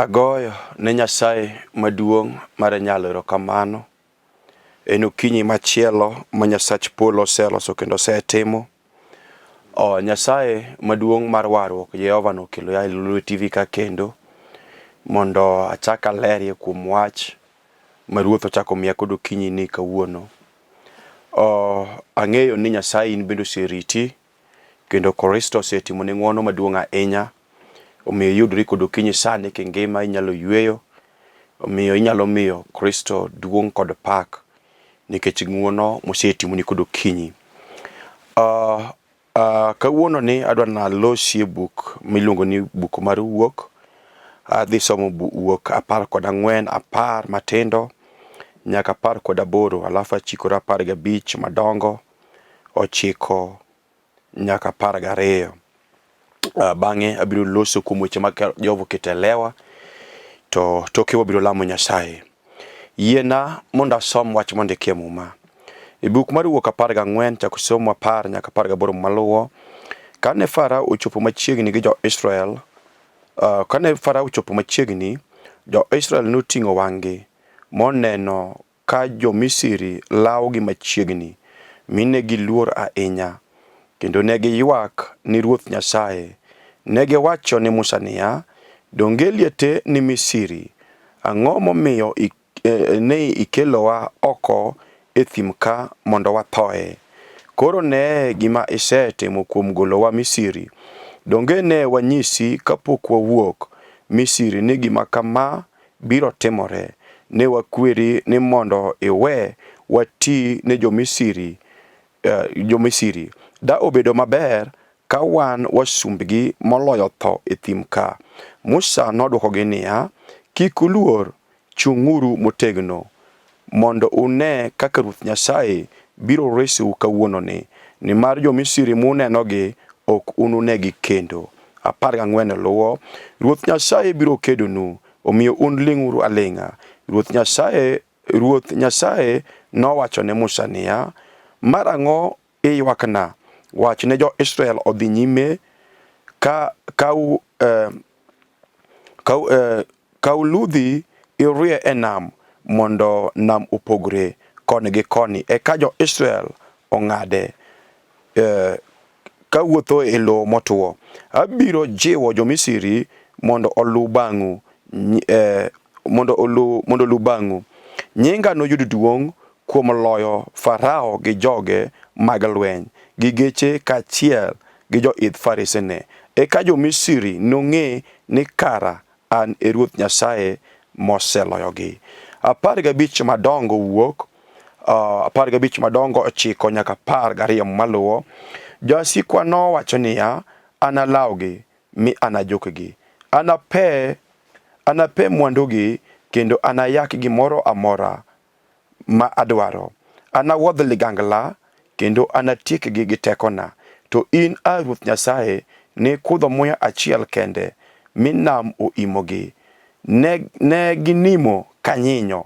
Agoyo ne Nyasaye maduong' mar nyalo erokamano. En okinyi machielo ma Nyasach polo oseloso kendo osetimo. Nyasaye maduong' mar warruok Jehova nokelo ya Lolwe Tv ka kendo mondo achak alerie kuom wach ma Ruoth ochako miya kod okinyi ni kawuono. Ang'eyo ni Nyasaye in bende oseriti kendo Kristo osetimo ne ng'wono maduong' ahinya. Omiyo yudri kod okinyi sani kingima inyalo yweyo. Omiyo inyalo miyo Kristo duong' kod pak nikech ng'wono mosetimoni kod okinyi. Kawuono ni adwa nalosie buk miluongo ni buk mar wuok. Adhi somo wuok 14, 10 matindo nyaka 18, alafu achikora 15 madongo, 9 nyaka 12. Bang'e abiro loso kuom weche mag Jehova ketelewa to toke wabiro lamo Nyasaye. Yiena mondo asom wach mondiki e muma. E buk mar wuok 14 chako somo 10 nyaka 18 maluwo. Kane Farao ochopo machiegni gi jo-Israel, jo-Israel noting'o wang'gi moneno ka jo-Misri lawogi machiegni, mine giluor ahinya, kendo ne giywak ni Ruoth Nyasaye. Ne giwacho ni Musa niya, donge liete ni Misri, ang'o momiyo ne ikelowa oko e thim ka mondo wathoe? Koro ne gima isetimo kuom golowa Misri. Donge ne wanyisi kapok wawuok Misri ni gima kama biro timore? Ne wakweri ni mondo iwe wati ne jo-Misri. Da obedo maber ka wan wasumbgi moloyo tho e thim ka. Musa nodwokogi niya, kik uluor, chung'uru motegno mondo une kaka Ruoth Nyasaye biro resou kawuononi, nimar jo-Misri munenogi ok ununegi kendo. 14 luwo. Ruoth Nyasaye biro kedonu, omiyo un ling'uru aling'a. Ruoth Nyasaye nowacho ne Musa niya, marang'o iywakna? Wach ne jo-Israel odhi nyime ka uludhi irie e nam mondo nam opogre koni gi koni. Eka jo-Israel ong'ade ka wuotho e lowo motwo. Abiro jiwo jo-Misri mondo olu bang'u. Nyinga noyud duong' kuom loyo Farao gi joge mag lweny, gi geche kaachiel gi joidh faresene. Eka jo-Misri nong'e ni kara an e Ruoth Nyasaye moseloyogi. 15 madongo wuok, 15 madongo 9 nyaka 12 maluwo. Jasikwa nowacho niya, analawgi mi anajokgi. Anape mwandugi kendo anayak gimoro amora ma adwaro. Anawuodh ligangla kendo anatiekgi gi tekona. To in Ruoth Nyasaye ne kudho muya achiel kende mi nam oimogi. Ne ginimo kanyinyo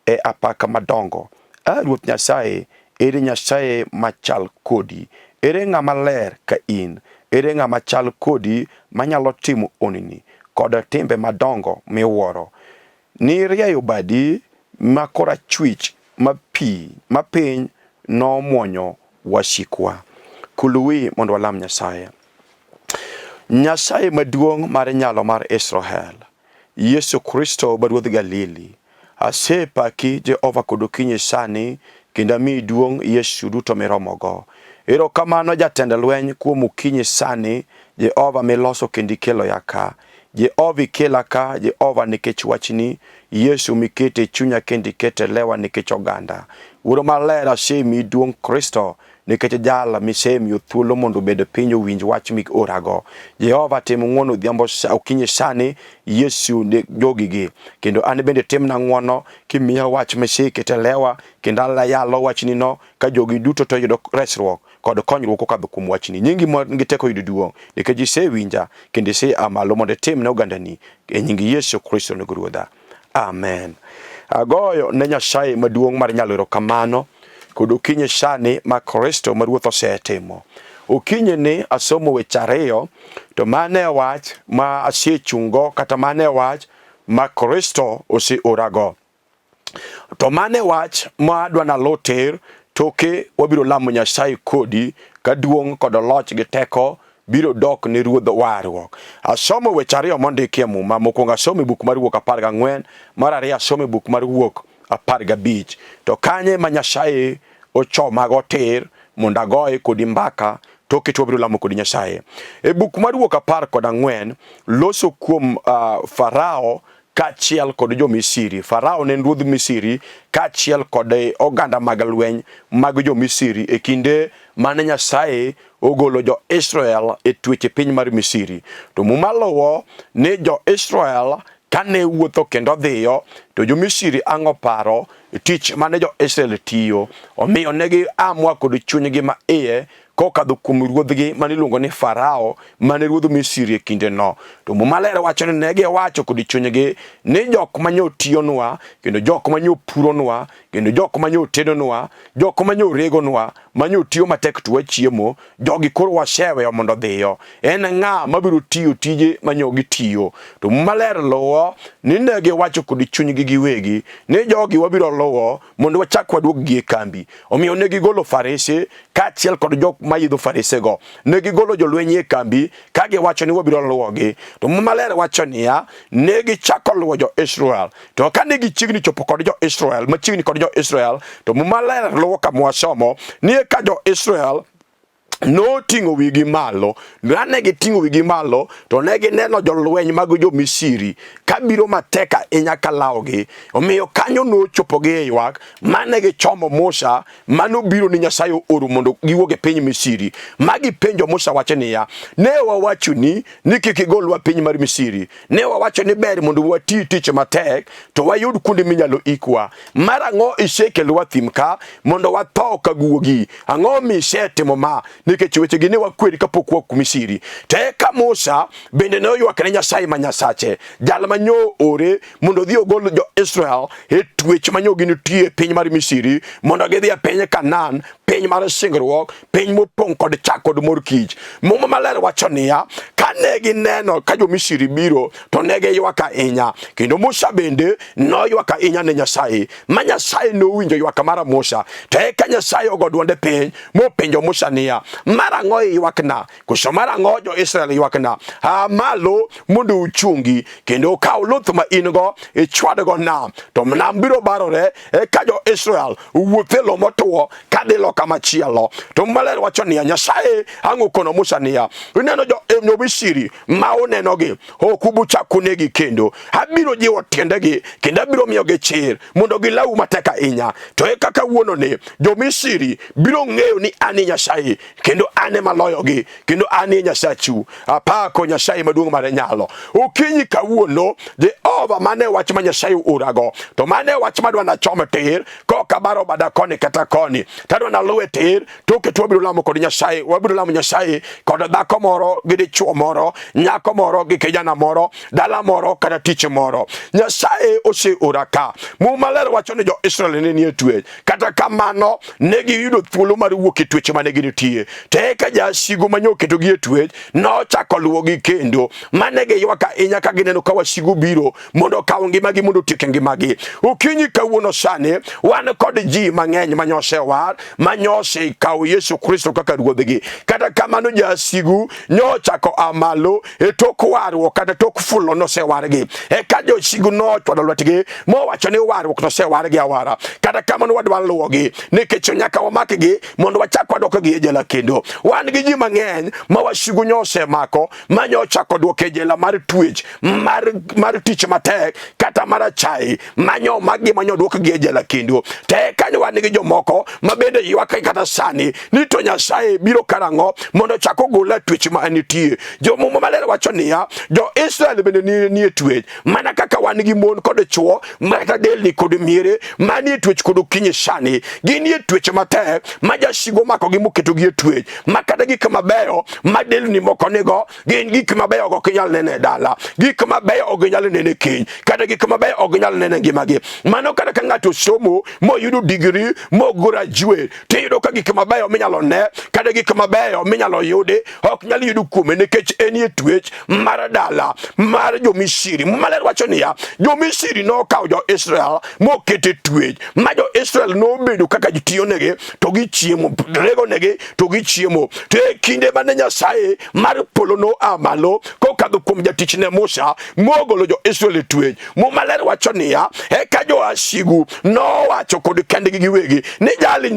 e apaka madongo. Ruoth Nyasaye, ere Nyasaye machal kodi? Ere ng'ama ler ka in? Ere ng'ama chal kodi manyalo timo onini kod timbe madongo miwuoro? Nirieyo badi ma korachwich ma piny nomwonyo wasikwa. Kuluwi mondo walam Nyasaye. Nyasaye maduong' mar nyalo mar Israel, Yesu Kristo ma Ruodh Galili, asepaki Jehova kod okinyi sani kendo amiyi duong' Yesu duto miromogo. Erokamano jatend lweny kuom okinyi sani, Jehova miloso kendo ikelo ya ka. Jehova ikela ka, Jehova nikech wachni, Yesu mikete chunya kendo ikete lewa nikech oganda. Wuoro maler asemiyi duong' Kristo nikech jala misemiyo thuolo mondo bed piny owinj wach miorago. Jehova tim ng'wono odhiambo okinyi sani, Yesu jogigi. Kendo an bende timna ng'wono kimiya wach misekete lewa kendo alayalo wachni no ka jogi duto to yudo resruok kod konyruok kokadho kuom wachni. Nyingi gi teko yudo duong' nikech isewinja kendo isea malo mondo itim ne ogandani e nying Yesu Kristo ne Ruodha. Amen. Agoyo ne Nyasaye maduong' mar nyalo erokamano kod okinyi sani ma Kristo ma Ruoth osetimo. Okinyi ni asomo weche 2 to mane wach ma asechungo kata mane wach ma Kristo ose orago. To mane wach ma dwana loter toke wabiro lamo Nyasaye kodi kaduong kod loch gi teko biro dok ni ruodh warruok. Asomo weche ariyo mondiki e Muma. Mokwongo asomo buk mar Wuok 14, mar ariyo asomo buk mar Wuok 15. To kanye ma Nyasaye ochomago tir mondo agoye kodi mbaka toke to biro lamo kodi Nyasaye. E buk mar Wuok 14 loso kuom Farao kachiel kod jo Misiri. Farao ne ruodh Misiri kachiel kod oganda mag lweny mag jo Misiri e kinde mane Nyasaye ogolo jo Israel e tueche piny mar Misiri. To Muma luwo ni jo Israel kane wuotho kendo dhiyo to jo Misiri ang'o paro tich mane jo Israel tiyo, omiyo negi amwa kod chunygi ma iye kokadho kuom ruodhgi maniluongo ni Farao mane ruodh Misiri e kinde no. To Muma ler wacho ni negi wacho kod chunygi ni jok manyo tiyonwa, kendo jok manyo puronwa, kendo jok manyo tedonwa, jok manyo regonwa, manyo tiyo matek tuwa chiemo, jogi koro waseweyo mondo dhiyo. En ng'a mabiro tiyo tije manyo gitiyo. To Muma ler luwo ni negi wacho kod chunygi giwegi ni jogi wabiro luwo mondo wachak waduog gi e kambi. Omiyo negi golo farese kachiel kod jok mayidho farese go. Negi golo jolweny e kambi kage wacho ni wabiro luwogi. To Muma ler wacho niya, negi chako luwo jo Israel. To ka negi chiegni chopo kod jo Israel, machiegni kod jo Israel, to Muma ler luwo kama wasomo ni ka jo Israel no tingo wigi malo. Nane gi tingo wigi malo to negi neno jolweny mag jo Misiri kabiro mateka inyaka laogi. Omiyo kanyo no chopogi e ywak mane gi chomo Musa mano biro ni Nyasaye oro mondo giwuoge piny Misiri. Magi penjo Musa wacho niya, ne wawacho ni kik igolwa piny mar Misiri. Ne wawacho ni ber mondo wati tich matek to wayud kuonde minyalo ikwa. Marang'o isekelwa thim ka mondo watho ka guogi? Ang'o misetimo ma? Nikech weche gi ne wakweri kapok wuok Misiri. Te ka Musa bende ne oywak ne Nyasaye ma Nyasache, jal manyo ore mondo dhi ogol jo Israel e twech manyo ginitie piny mar Misiri mondo gidhi e piny Kanaan, piny mar singruok, piny mopong' kod chak kod mor kich. Muma maler wacho niya, kane gineno ka jo Misiri biro to ne giywak ahinya, kendo Musa bende noywak ahinya ne Nyasaye, ma Nyasaye nowinjo ywak mar Musa. To eka Nyasaye ogo dwonde piny mopenjo Musa niya, marang'o iywakna? Koso marang'o jo Israel ywakna? Malo mondo uchungi kendo ukaw luth ma in go ichwadgo nam, to nam biro barore eka jo Israel wuothe lo motuo kadhi loka machielo. To maler wacho niya, Nyasaye ang'o kono Musa niya, uneno jo Misiri ma unenogi ok ubuchak unegi kendo. Abiro jiwo tiendegi kendo abiro miyogi chir mondo gilaw matek ahinya. To eka kawuononi jo Misiri biro ng'eyo ni an Nyasaye kendo ane maloyogi, kendo ane Nyasachu. Apako Nyasaye maduong' mar nyalo. Okinyi kawuono Jehova mane wach ma Nyasaye orago, to mane wach madwa na chome tir koka baro bada koni kata koni, tadwa na luwe tir toke to wabiro lamo kod Nyasaye. Wabiro lamo Nyasaye kod dhako moro gi dichuo moro, nyako moro gi kijana moro, dala moro kata tich moro. Nyasaye ose oraka. Muma ler wacho ni jo Israel ne nie twech, kata kamano ne giyudo thuolo mar wuok e twech mane ginitie. Te ka jasigu manyo keto gi e twech no chako luwogi kendo mane giywak ahinya ka gineno ka wasigu biro mondo kaw ngimagi mondo tiek ngimagi. Okinyi kawuono sani wan kod ji mang'eny manyosewar manyose kaw Yesu Kristo kaka ruodhgi. Kata kamano jasigu nyochako amalo e tok warruok kata tok fulo nosewargi. Eka josigu nochwado lwetgi mowacho ni warruok nosewargi awara. Kata kamano wadwa luwogi nikech nyaka wamakgi mondo wachak wadok gi e jela kendo. Wan gi ji mang'eny ma wasigu nyose mako manyochako dwok e jela mar twech mar tich matek kata mar chai manyo magi manyo dwok gi e jela kendo. Te kanyo wan gi jomoko ma bende ywak kata sani ni to Nyasaye biro karang'o mondo chako gola twech ma anitie. Muma maler wacho niya, jo Israel bende nie twech mana kaka wan gi mon kod chuo mata delni kod miere manie twech kod okinyi sani. Ginie twech matek ma jasigo mako gi moketo gi e twech makata gik mabeyo ma delni moko nigo gin gik mabeyo ok nyal nene dala, gik mabeyo ok nyal nene kiny, kata gik mabeyo ok nyal nene ngimagi. Mano kata ka ng'ato somo moyudo degree mo graduate tiyudo ka gik mabeyo minyalo ne kata gik mabeyo minyalo yudi ok nyal yudu kuome nikech enie twech mar dala mar jo-Misri. Maler wacho niya, jo-Misri nokawo jo-Israel mokete twech ma jo-Israel nobedo kaka gitiyo negi to gichiemo, rego negi to gichiemo. To e kinde mane Nyasaye mar polo no amalo kokadho kuom jatichne Musa mogolo jo-Israel e twech, maler wacho niya, eka jo-asigu nowacho kod kendgi giwegi ni jali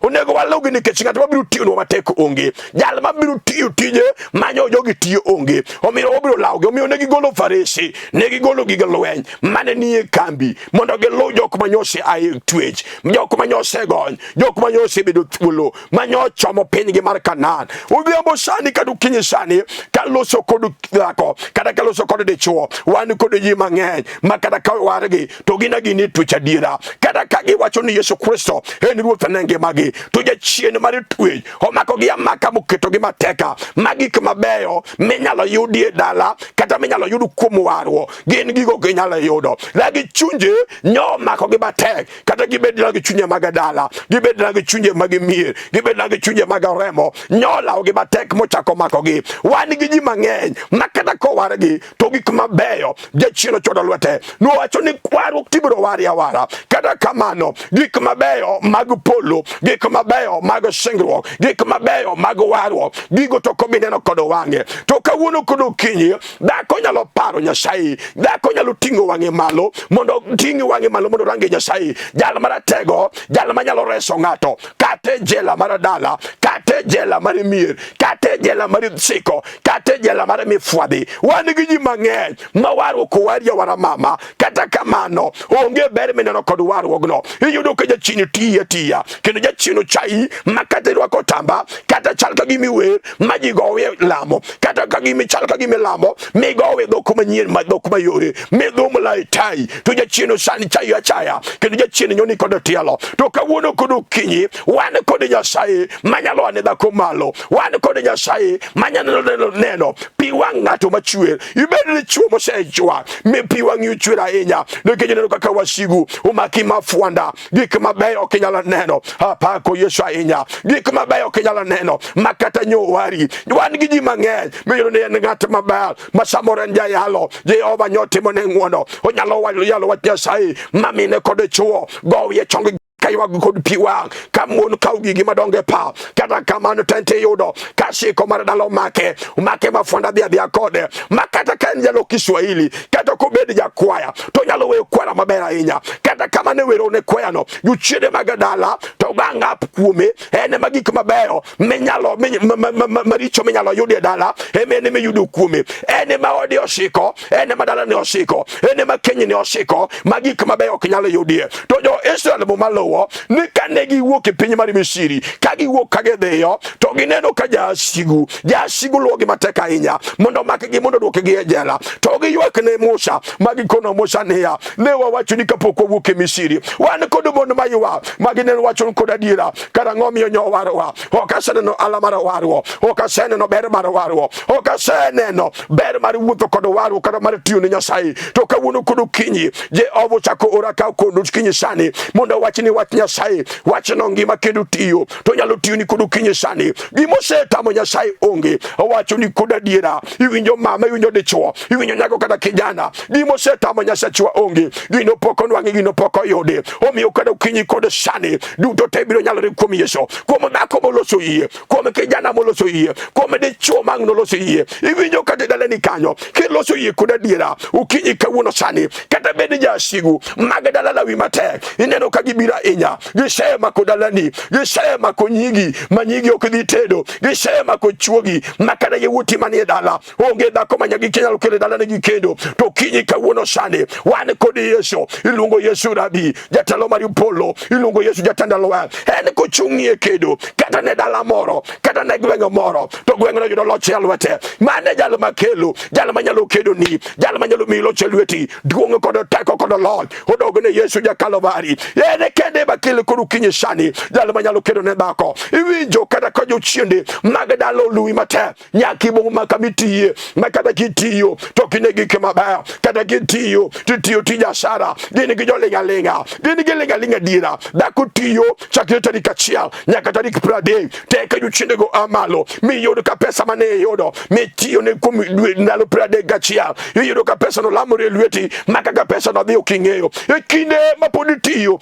onego walugi nikech ng'at mabiro tiyonwa matek onge, jal mabiro tiyo tije manyo jogi tiyo onge, omiyo wabiro lawogi. Omiyo ne gigolo farese, ne gigolo gige lweny mane nie kambi mondo gilu jok manyose ae twech, jok manyose gony, jok manyose bedo thuolo, manyochomo pinygi mar Kanaan. Odhiambo sani kata okinyi sani kaloso kod dhako kata kaloso kod dichuo, wan kod ji mang'eny ma kata ka wargi to gin agini twech adiera, kata ka giwacho ni Yesu Kristo en ruoth ne ngimagi, to jachien mar twech omakogi amaka moketogi mateka. Magik mabeyo minyalo yudi e dala kata minyalo yudu kuom warwo gin gigo ginyalo yudo. Lagi chunje nyo makogi matek, kata gibed lagi chunje mag dala, gibed lagi chunje mag mier, gibed lagi chunje mag remo, nyo lawogi matek mochako makogi. Wan gi ji mang'eny makata kowargi to gik mabeyo jachien ochodo lwete. Nowacho ni warruok tibiro wari awara, kata kamano gik mabeyo mag polo, gik mabeyo mag singruok, gik mabeyo mag warruok, gigo to kobineno kod wang'e. To kawuono kod okinyi dhako nyalo paro Nyasaye, dhako nyalo ting'o wang'e malo mondo range Nyasaye, jal maratego, jal manyalo reso ng'ato kate jela mar dala, kate jela mar mier, kate jela mar siko, kate jela mar mifwadhi. Wan gi ji mang'eny ma warruok owari awara mama, kata kamano onge ber mineno kod warruokno. Iyudo ka jachien tiya tiya kendo jachien ochai makata irwako tamba kata chal ka gimiwer majigowe lamo, kata ka chal ka gimilamo migowe dhok manyien ma dhok mayore midhum lai tai, to jachien sani chayo achaya kendo jachien nyoni kod tielo. To kawuono kod okinyi wan kod Nyasaye manyalo ane dhako malo, wan kod Nyasaye manyalo neno pi wang' ng'ato machwer. Ibed ni chuo mosechwa mi pi wang'i ochwer ahinya nikech neno kaka wasigu omaki mafuanda, gik mabeyo kinyalo neno. Apako Yesu ahinya, gik mabeyo kinyalo neno makata nyowari. Wan gi ji mang'eny miyudo ni en ng'at maber ma samoro en jayalo, Jehova nyotimo ne ng'wono, onyalo yalo wach Nyasaye mamine kod chuo gowie chong kaywago kod pi wang' ka mon kaw gigi madonge pa. Kata kamano tente yudo kasiko mar dalo make mafuanda dhia kode, makata ka en jalo Kiswahili kata kobed jakwaya to nyalo weyo kwara maber ahinya. Kata kamano wero ne kwayano juchiede mag dala to bang'a kuome ene magik mabeyo minyalo maricho minyalo yudi e dala ene miyudo kuome, ene ma odi osiko, ene ma dala ne osiko, ene ma kenyi ne osiko, magik mabeyo kinyalo yudie. To jo-Israel malo ni kane giwuok e piny mar Misri, ka giwuok ka gidhiyo to gineno ka jasigu luwogi matek ahinya mondo makgi mondo duokgi e jela. To giywak ne Musa magikono Musa niya, ne wawacho ni kapok wawuok e Misri wan kod mon maywa magineno wacho kod adiera, karang'o miyo nyowarwa ok aseneno ala mar warwo, ok aseneno ber mar warwo, ok aseneno ber mar wuotho kod warwo kata mar tiyo ne Nyasaye. To kawuono kod okinyi Jehova chako ora ka kono okinyi sani mondo wachni wach Nyasaye, wachno ngima kendo tiyo to nyalo tiyo ni kod okinyi sani. Gimosetamo Nyasaye onge, owacho ni kod adiera. Iwinjo mama, iwinjo dichuo, iwinjo nyako kata kijana, gimosetamo Nyasachwa onge, gino poko nwang'i, gino poko yudi. Omiyo kod okinyi kod sani duto te biro nyalore kuom Yesu, kuom dhako moloso yie, kuom kijana moloso yie, kuom dichuo mang' noloso yie. Iwinjo kata dalani kanyo kiloso yie kod adiera okinyi kawuono sani, kata bed jasigu mag dala lawi matek ineno ka gibira inya, gisema ko dalani, gisema ko nyigi manyigi ok dhi tedo, gisema ko chuogi makana yewuti manie dala onge dhako manyagi kenyalo kele dalani gi kendo. To kinyi kawuono sani wan kod Yesu, iluongo Yesu Rabi, jatelo mar polo, iluongo Yesu jatenda lweny. En kochung'ie kedo kata ne dala moro kata ne gweng' moro, to gweng'no yudo loch e lwete. Mane jal makelo, jal manyalo kedo ni, jal manyalo mi loch e lweti, duong' kod teko kod loch odogne Yesu Kalvari. Ene kende bakele kod okinyi sani jal manyalo kedo ne dhako. Iwinjo kata ka jochiende mag dala oluwi matek, nyaka ibong' maka mitiye makata kitiyo to kine gik maber, kata kitiyo titiyo tija Sara, gin gi jolinga linga, gin gi linga linga dira. Dhako tiyo chakre tarik achiel nyaka tarik 30 tek jochiendego amalo miyud ka pesa mane iyudo mitiyo ne kuom ndalo 31 iyudo ka pesa no lamore lweti maka ka pesa no dhi oking'eyo kinde ma pod itiyo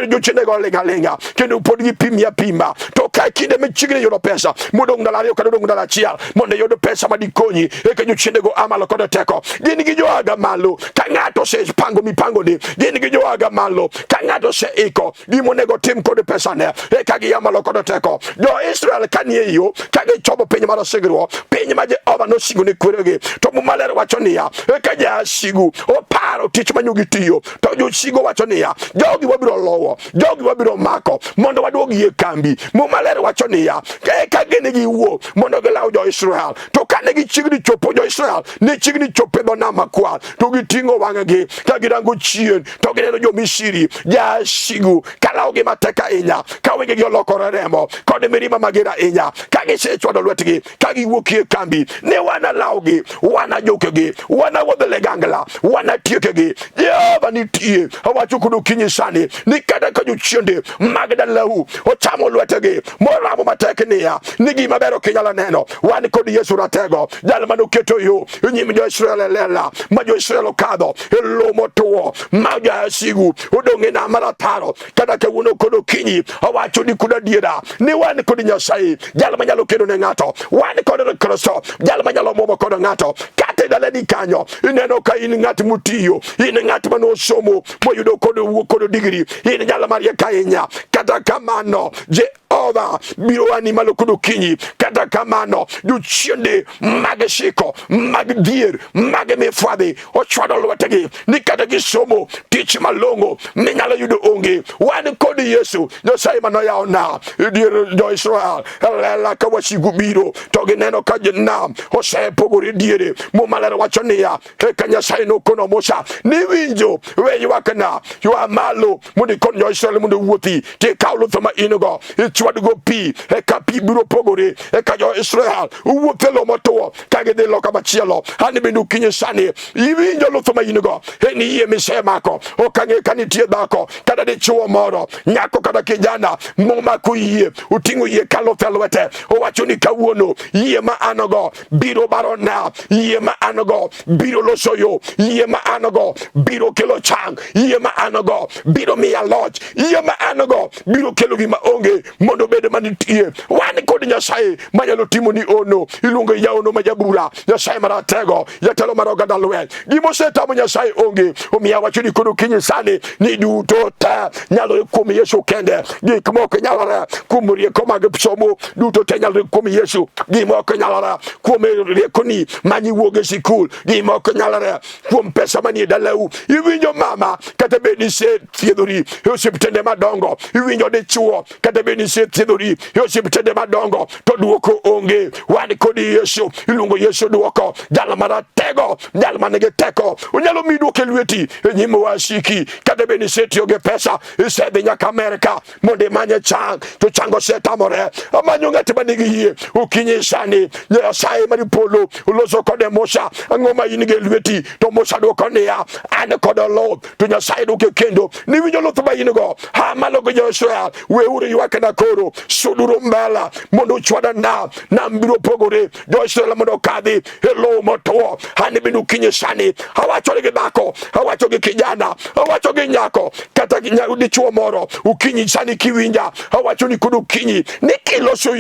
jochiendego linga kendo pod gipimia pima to ka kinde machiegni yudo pesa modong ndalo 2 kata odong ndalo 1 mondo yud pesa madikonyi ka jochiendego amalo kod teko gin gi joaga malo ka ng'ato se pango mipango ni gin gi joaga malo ka ng'ato se iko gimonego tim kod pesa ne ka giyamalo kod teko jo Israel kanie yo ka gichopo piny mar sigruok piny ma Jehova nosigo ne kweregi to Mumaler wacho niya ka jasigu oparo tich manyugi tiyo to josigo wacho niya jogi wabiro lowo jogi wabiro mako mondo waduogi e kambi Mumaler wacho niya ka gene giwuo mondo gilaw jo Israel to kane gichigni chopo jo Israel ne chigni chopo dho nam makwar to giting'o wang'egi ka girango chien to gineno jo Misri jasigu kalawgi matek ahinya ka wengegi olokore remo kod mirima mager ahinya ka gisechwado lwetgi ka giwuok e kambi ne wana lawgi wana jokegi wana wuodh ligangla wana tiekegi Jehova nitie awacho kuno kinyi sani ni kata ka jochiende mag dalau ochamo lwetegi moramo matek niya ni gima ber ok inyalo neno wan kod Yesu ratego jal manoketo yo nyim jo Israel lela ma jo Israel okadho e lo motuo ma jasigu odong'e nam marataro kata kawuono kod kinyi awacho ni kuda diera ni wan kod Nyasaye jal manyalo kedo ne ng'ato wan kod Kristo jal manyalo muomo kod ng'ato kata dalani kanyo ineno ka in ng'at mutiyo in ng'at manosomo moyudo kod digri in jal mariek ahinya kata kamano Jehova biro ani malo kod kinyi kata kamano jochiende mag shiko mag dhier mag mifwadhi ochwado lwetegi ni kata gisomo tich malongo minyalo yudo onge wan kod Yesu Nyasaye manoyawona dier jo Israel lela ka wasigu biro to gineno ka nam osepogore diere Mumaler wacho niya ka Nyasaye nokono Musa ni winjo we ywakna ywa malo mondo ikon jo Israel mondo wuothi ti kaw lutho ma in-go ichwadgo pi ka pi biro pogore ka jo Israel wuothe lo motuo ka gidhi loka machielo ani bende kinyi sani iwinjo lutho ma in-go ni yie misemako okang'e ka nitie dhako kata dichuo moro nyako kata kijana momako yie uting'o yie ka lutho e lwete owacho ni kawuono yie ma an-go biro barona yie ma an-go biro loso yo yie ma an-go biro kelo chang yie ma an-go biro miya loch yie ma an-go biro kelo gima onge mondo bed manitie wan kod Nyasaye manyalo timo ni ono iluongo yaono majabura Nyasaye maratego yatelo mar oganda lweny gimosetamo Nyasaye onge omiya wacho ni kod kinyi sani ni duto te nyalo kuom Yesu kende gik moko nyalore kuom rieko mag somo duto te nyalore kuom Yesu gimoko nyalore kuom riekoni manyiwuoge sikul gimoko nyalore kuom pesa manie dalau iwinjo mama kata bedi se thiedhori e osiptende madongo iwinjo dichuo kata bedi se thiedhori e osiptende madongo to duoko onge wan kod Yesu iluongo Yesu duoko jal maratego jal manigi teko onyalo mi duoko e lweti e nyim wasiki kata bedi se tiyo gi pesa isedhi nyaka Amerika mondo imanye chang to chango setamore amanyo ng'at manigi yie okinyi sani Nyasaye mar polo uloso kode Musa ang'o ma in gi lweti to Musa duoko niya an kod lo to Nyasaye duoko kendo ni winjo luth ma in-go ha malo go jo Israel weuru ywakna koro suduru mbala mondo uchwada nam biro pogore jo Israel mondo kadhi e lo motuo hani binu kinyi sani awacho gi dhako awacho gi kijana awacho gi nyako kata dichuo moro ukinyi sani kiwinja awacho ni kod ukinyi ni kiloso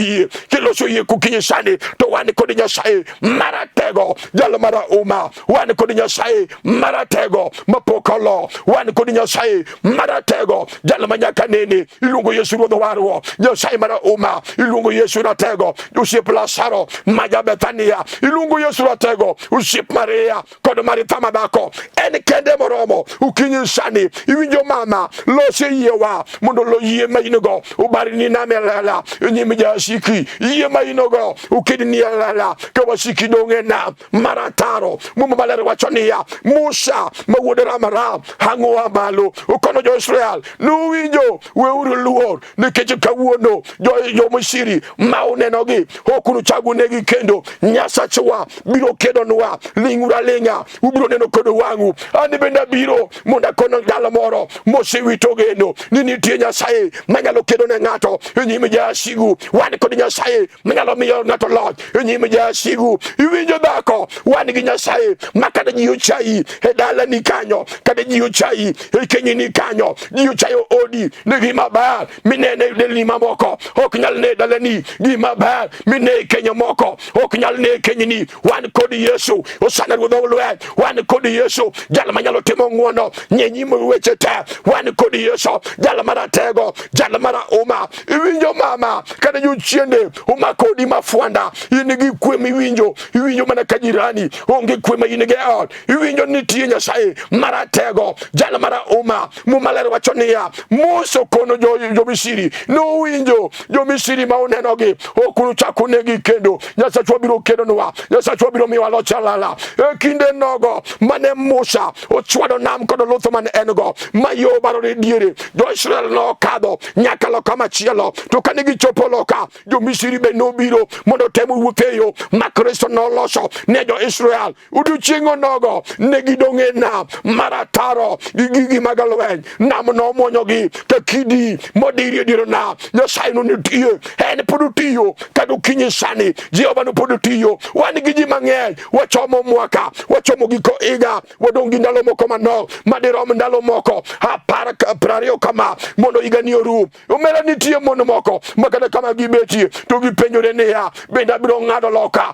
yie kukinyi sani to wan kod Nyasaye maratego jalo mara uma wan kod Nyasaye maratego mapokolo wan kod Nyasaye maratego jalo manyaka nene iluongo Yesu ruodho warwo Nyasaye mara uma iluongo Yesu ratego usiep Lazaro maja Bethania iluongo Yesu ratego usiep Maria kod Maritha madhako en kende moromo ukinyi sani iwinjo mama lose yiewa mondo lo yie ma in-go ubarini namelela nyim jasiki yie ma in-go ukedni lela ka wasiki dong'e nam marataro Mumaler wacho niya Musa ma wuod Ramram hang'owa malo ukono jo Israel nuwinjo weuru luor nikech kawuono jo Misri ma unenogi okunu chagu negi kendo Nyasachewa biro kedo nwa lingura lenga ubiro neno kodo wangu ani benda biro monda kono dala moro mose witogeno ni nitie Nyasaye manyalo kedo ne ngato nyime jasigu wan kod Nyasaye manyalo miyo ngato loch nyime jasigu iwinjo dhako wan gi Nyasaye makada ji ochai e dala ni kanyo kada ji ochai e kenyi ni kanyo ji ochai odi ne gima bar minene delni mamoko ok nyal ne dala ni gima bar mine kenyo moko ok nyal ne kenyi ni wan kod Yesu osana ruodho lwe wan kod Yesu jal manyalo timo ngwono nyenyi weche te wan kod Yesu jal maratego jal mara uma iwinjo mama kada ju chiende uma kodi mafuanda inigi kwe miwinjo mana kajirani onge kwe ma inige od iwinjo nitie Nyasaye maratego jal mara uma mumalero wachonia muso kono jo misiri no winjo jo misiri ma unenogi okunu chakunegi kendo Nyasaye biro kendo nwa Nyasaye biro miwa lo chalala kinde nogo mane Musa ochwado nam kodo lotho man engo mayo barore diere jo Israel no kado nyaka lo kama chielo to kanigi chopo loka jo misiri be no biro mondo temu wukeyo makristo no loso ne jo Israel udu chingo nogo negi donge na marataro gigi magalwen nam no monyogi te kidi modiri diro na Nyasaye no nitie en podutiyo kadu kinyi sani Jehova no podutiyo wani giji mang'eny wachomo mwaka wachomo giko iga wadongi ndalo moko manok madirom ndalo moko apar prario kama mondo iga ni oru umela nitie mono moko makada kama gibeti to gipenyore ne ya benda biro ngado loka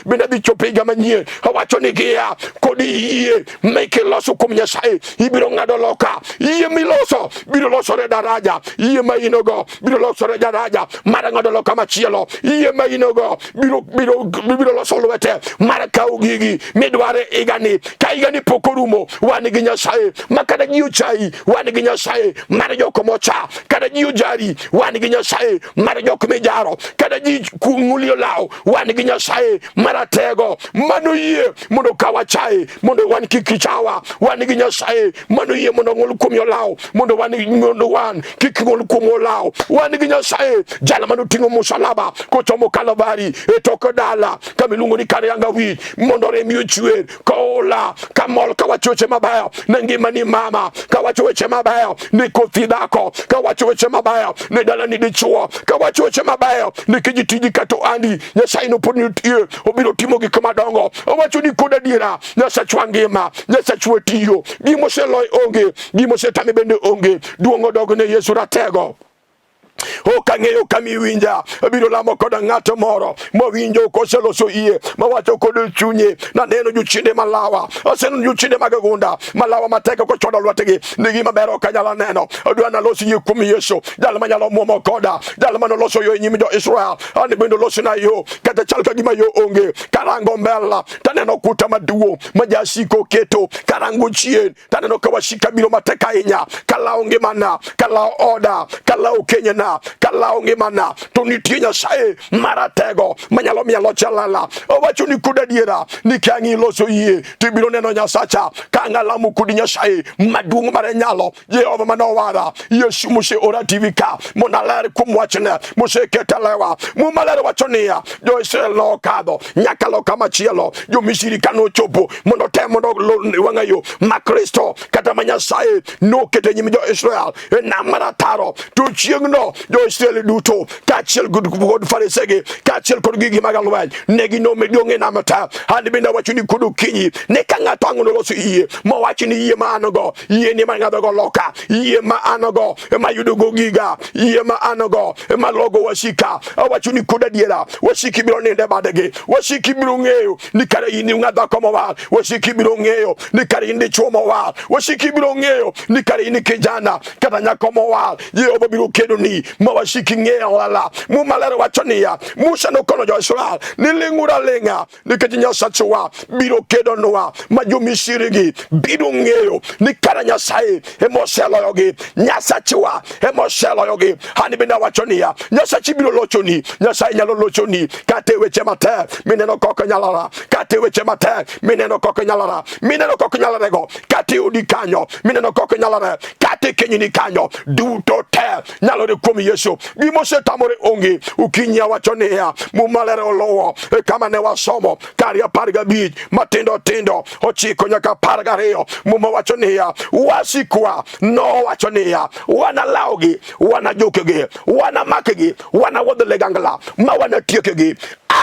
benda bichope iga manyie wacho ni gia kodi iye make loso kum Nyasaye ibiro ngado loka iye miloso biro loso re daraja iye mainogo biro loso re daraja mara ngado loka machielo iye mainogo biro loso lwete mara kaugigi midware igani ka igani pokorumo wani gi Nyasaye makada jiu chai wani gi Nyasaye mara joko mocha kada jiu jari wani gi Nyasaye mara joko mejaro kada ji kungulio lao wani gi Nyasaye mara tego manu iye mondo kawachai mondo wani kikichawa wani gi Nyasaye manu iye mondo ngul kumyo lao mondo wan kikingul kumo lao wani gi Nyasaye jala manu tingo musalaba ko chomo kalabari etoko dala kamilungu ni karianga wi mondo remiyo chwer kola kamol kawachoche mabaya nangi mani mama kawachoche mabaya ni kofidako kawachoche mabaya ni dala ni dichuo kawachoche mabaya ni kijitiji kato andi Nyasaye no ponitie obiro timo gi kamadongo owacho ni koda dira Nyasaye chwangema Nyasaye chwetiyo gimo se loy onge gimo se tami bende onge duongo dogo ne Yesu ratego o kangeyo kami winja biro lamo koda ngato moro mo winjo ko selo so iye ma wacho kodo chunye na neno juchinde malawa asenu juchinde magagunda malawa mateka ko chodo lwategi nigi mabero kanyala neno odwana losi yikum Yesu dal manyalo momo koda dal mano loso yo nyimi do Israel ani bendo loso na yo kata chalka gima yo onge karango mbela taneno kuta maduo majasiko keto karango chien taneno kawashika biro mateka inya kala onge mana kala oda kala Kenya na kala onge mana to nitie Nyasaye maratego manyalo mialo chalala owacho ni kuda diera ni kangi loso yie tibiro neno Nyasacha kanga lamu kudi Nyasaye madung mare nyalo Jehova manowara Yesu muse ora TV ka monalare kumwachne muse ketalewa mumalare wachonia jo Israel no kado nyakalo kama chielo jo misiri kano chopo mondo temo no wangayo makristo kata Nyasaye no kete nyimi jo Israel na marataro to chiengno jo Israel duto kachel good farisege kachel kodgigi magalwan negi no medionge na mata handi binda wachuni kudu kinyi ne kanga tangu no losu iye mo wachini iye ma anogo iye ni manga dogo loka iye ma anogo ma yudugo giga iye ma anogo ma logo washika wachuni kuda diera washiki biro nende badege washiki biro ngeyo ni kare yini ngada komo wa washiki biro ngeyo ni kare yini chomo wa washiki biro ngeyo ni kare yini kijana kada nyakomo wa Jehova biro kedo ni mawashiki ngeyo lala mumalero wachonia Musa no kono jo Israel nilingura lenga niketinya sachuwa biro kedo noa majumi shirigi biro ngeyo nikara Nyasaye emoselo yogi nyasachiwa emoselo yogi hani bina wachonia nyasachi biro lochoni Nyasaye nyalo lochoni kate weche mate mineno koko nyalara kate weche mate mineno koko nyalara go kate udi kanyo mineno koko nyalara kate kenyini kanyo duto te nyalo de komi Yesu gimose tamore onge ukinya wachonea mumalere olowo kama ne wasomo karia parga bij matindo tindo ochiko nyaka parga reo muma wachonea wasikwa no wachonea wana laugi wana jokege wana makegi wana wodle gangala ma wana tiekegi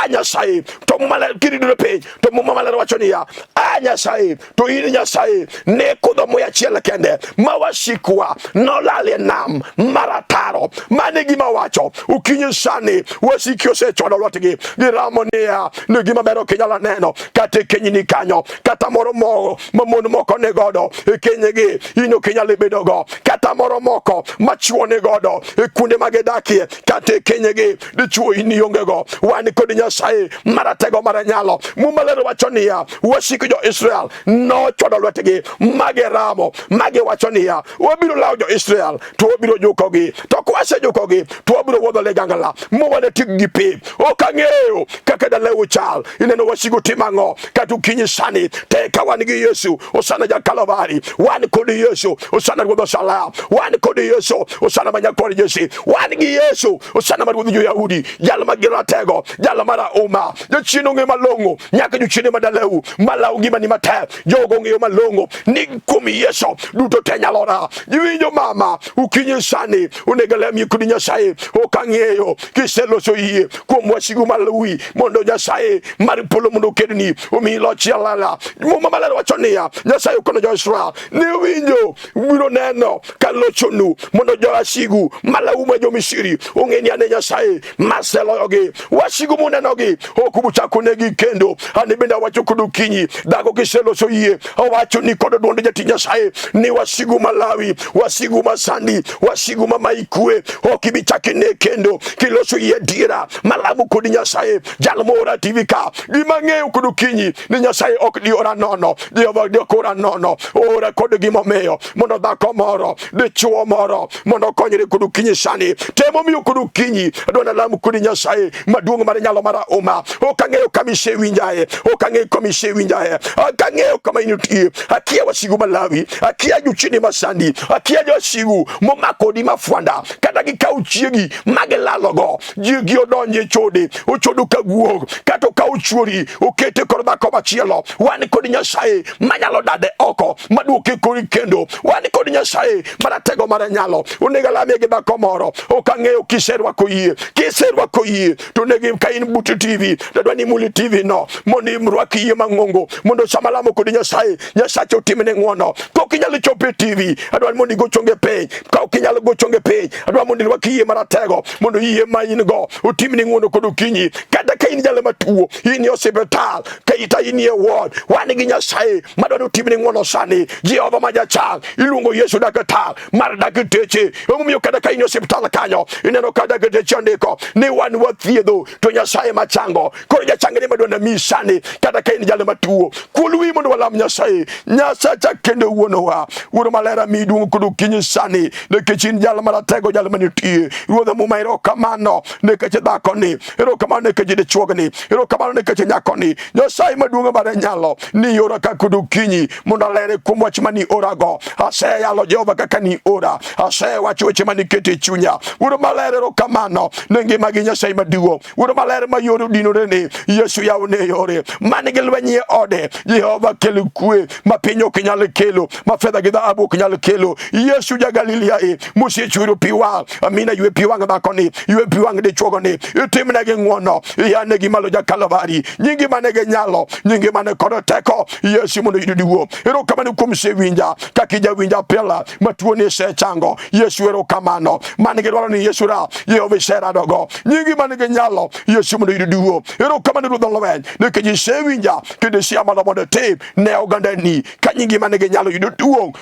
anya sai to mumala kiridu pe to mumala wachonea anya sai to irinya sai ne kodomo ya chiela kende mawasikwa no lale nam marataro manegi mawacho ukinye sani wasikyo se chodo lotigi giramonea negima bero kenyala neno kate kenyini kanyo kata moro mo mamono moko negodo kenyegi ino kenyale bedogo kata moro moko machuo negodo kunde magedaki kate kenyegi dichuo ini yongego wani kodi nyasaye maratego maranyalo mumalero wachonia wasikyo Israel no chodo lotigi mageramo mage wachonia wabiro laujo Israel to wabiro jokogi to kwase jokogi to wabiro wodole gangala mo wane tigi pe o kangeo kakeda lewu chal ineno wasigo timango katukinyi sani te kawanigi Yesu osana ja Kalvari wani kodi Yesu osana godo sala wani kodi Yesu osana manya kodi Yesu wani Yesu osana marudu Yahudi jala magira tego jala mara uma de chinonge malongo nyaka ju chine madalewu malau gima ni mata jogo nge malongo ni kumi Yesu duto tenya lora yiwinjo mama ukinyi sani unegale mi kudinya sai o kangeo kiselo so yi ko mwasigu malui mondo nya sai maripolo mundo kedni o mi lo chialala mo mama la wachonia nya sai ko no Israel ni winjo wiro neno kalochonu mondo jo asigu malawu ma jo misiri o ngeni ane nya sai maselo yoge wasigu munenogi o kubucha kunegi kendo ani benda wachukudu kinyi dago kiselo so yi o wacho ni kodo donde jatinya sai ni wasigu malawi wasigu masandi wasigu maikue o kibicha kine kendo kiloso ye dira malamu kodi nyasaye jalmora tvika gimange kudu kinyi ni nyasaye ok di ora nono di over di ora nono ora kodi gimomeyo mono da komoro de chuo moro mono konyere kudu kinyi sani temo mi kudu kinyi dona lamu kodi nyasaye madungu mara nyalo mara oma o kange kamishe winjaye o kange komishe winjaye o kange kama inuti akia wasigu malawi akia juchini masandi akia josigu momakodi mafwanda kata gikauchiegi magelalogo jigi odonje chode ochodo kaguo kato kauchuri okete korba koba chielo wani kodi nyasaye manyalo dade oko maduke kori kendo wani kodi nyasaye maratego maranyalo unegala mege bakomoro okangeo kiserwa koyie to negi kain butu TV dadwani muli TV no moni mrwaki ye mangongo mondo samalamo kodi nyasaye nyasache otimene ngono ko kinyalo chope TV adwani moni gochonge page ko kinyalo gochonge page adwani moni rwaki ye maratego mondo iye mayingo utimni ngono kodu kinyi kada kaini jale matuo ini hospital kaita ini ward wani ginya sai madano utimni ngono sani Jehova majacha ilungo Yesu dakata marda kiteche omumyo kada kaini hospital kanyo ineno kada kiteche ndiko ni wani wathiedo to nyasaye machango ko nyachangene madona misani kada kaini jale matuo kulwi mondo wala nyasaye nyasacha kende wonowa wuro malera midungu kodu kinyi sani de kechin jale maratego jale maniti ruodha mumairo kamano ne keche dakoni ero kamano ne keche de chuogni ero kamano ne keche nyakoni nyasaye maduonga bare nyalo ni ora kakudu kinyi mondalere kumwach mani orago ase yalo Jehova kakani ora ase wachoche mani kete chunya uro malere ero kamano nenge magi nyasaye maduo uro malere mayoro dinore ne Yesu yaune yore manigelwenye ode Jehova kelu kue mapinyo kinyale kelo mafedha gida abu kinyale kelo Yesu ja Galilea musie churu piwa amina yue piwanga bakoni yue piwanga de chogoni itimnege ngono ya negi maloja Kalvari nyingi manege nyalo nyingi mane koroteko Yesu muno yiduwo ero kamani kumse winja kakija winja pela matuone se chango Yesu ero kamano manege wala ni Yesu ra Yehova shera dogo nyingi manege nyalo Yesu muno yiduwo ero kamani rudolowen nekeji se winja kede si amala mode te ne oganda ni kanyingi manege nyalo yiduwo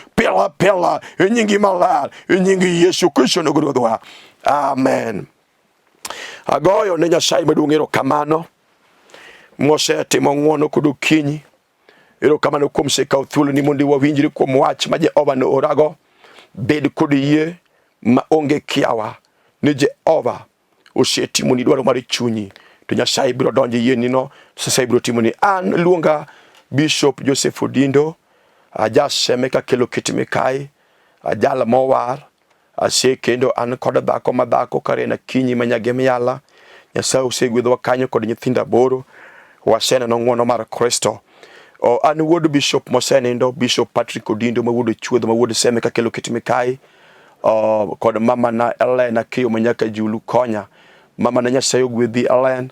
pela nyingi malar nyingi Yesu Kristo no godwa amen. Agoyo ne nyasaye maduongero kamano mose timo ngono kudu kinyi ero kamano kuom se kaw thuolo ni mondi wawinjri kuom wach ma Jehova no orago bed kudu yie ma onge kiawa ni Jehova osetimo ni dwaro mar chunyi to nyasaye biro donje yeni no sasa biro timo ni an luonga Bishop Joseph Odindo aja seme ka kelo kitime kai ajala mowar ase kendo an kod dhako madhako Karen Akinyi manyage miala. Nyasaye osegwedhowa kanyo kod nyithinda boro. Waseneno ng'wono mar Kristo. An wuod Bishop mosenindo, Bishop Patrick Odindo, ma wuod chuodho, ma wuod Seme Kakelo Kitimikai, kod mama na Elena Kiyo manyaka Julu konya. Mama na Nyasaye ogwedhi Elen,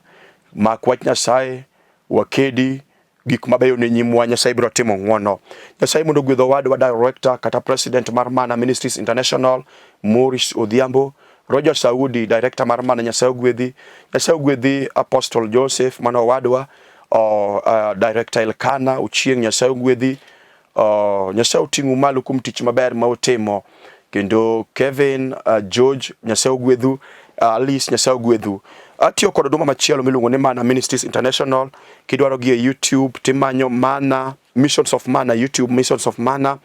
mak wach Nyasaye, wakedi, gik mabeyo ne nyimwa, Nyasaye biro timo ng'wono. Nyasaye mondo gwedho wadwa director kata president mar Mana Ministries International, Morris Odhiambo, Roger Saudi, director mar Mana, Nyasaye ogwedhi. Nyasaye ogwedhi Apostle Joseph mano wadwa, director Elkana Uchieng, Nyasaye ogwedhi. Nyasaye oting'u malo kuom tich maber ma utimo. Kendo Kevin, George, Nyasaye ogwedhu. Alice, Nyasaye ogwedhu. Atiyo kod huduma machielo miluongo ni Mana Ministries International. Kidwaro gi YouTube timanyo Mana Missions of Mana, YouTube Missions of Mana,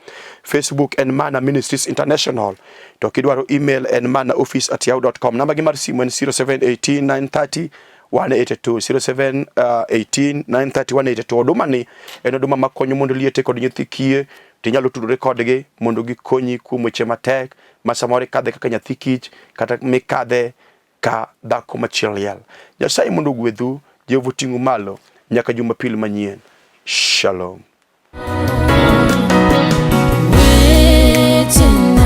Facebook en Mana Ministries International. To kidwaro email en manaoffice@yahoo.com. Namba gi mar simu en 0718 930 182 0718 930 182. Huduma ni en huduma makonyo mondo liete kod nyithi kiye tinyalo tudore kodgi mondo gikonyi kuom weche matek ma samoro kadhe kaka nyathi kich kata mikadhe ka dhako machiel. Nyasaye mondo ogwedhu, Jehova oting'u malo nyaka Jumapil manyien. Shalom. Waiting,